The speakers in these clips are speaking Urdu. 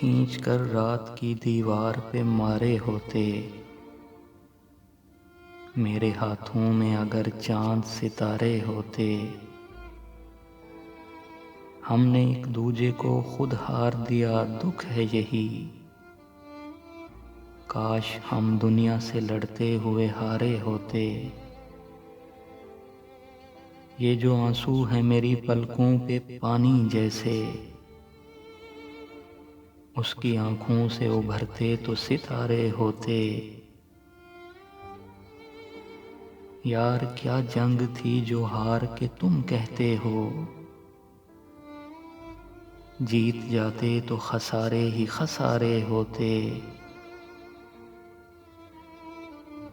کھینچ کر رات کی دیوار پہ مارے ہوتے، میرے ہاتھوں میں اگر چاند ستارے ہوتے، ہم نے ایک دوجے کو خود ہار دیا، دکھ ہے یہی، کاش ہم دنیا سے لڑتے ہوئے ہارے ہوتے۔ یہ جو آنسو ہے میری پلکوں پہ پانی جیسے، اس کی آنکھوں سے ابھرتے تو ستارے ہوتے۔ یار کیا جنگ تھی جو ہار کے تم کہتے ہو، جیت جاتے تو خسارے ہی خسارے ہوتے۔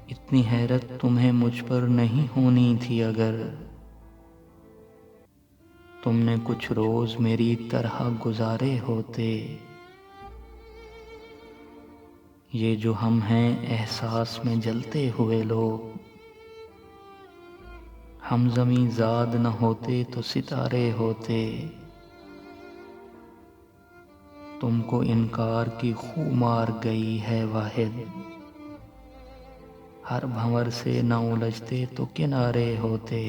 اتنی حیرت تمہیں مجھ پر نہیں ہونی تھی، اگر تم نے کچھ روز میری طرح گزارے ہوتے۔ یہ جو ہم ہیں احساس میں جلتے ہوئے لوگ، ہم زمیں زاد نہ ہوتے تو ستارے ہوتے۔ تم کو انکار کی خو مار گئی ہے واحد، ہر بھنور سے نہ الجھتے تو کنارے ہوتے۔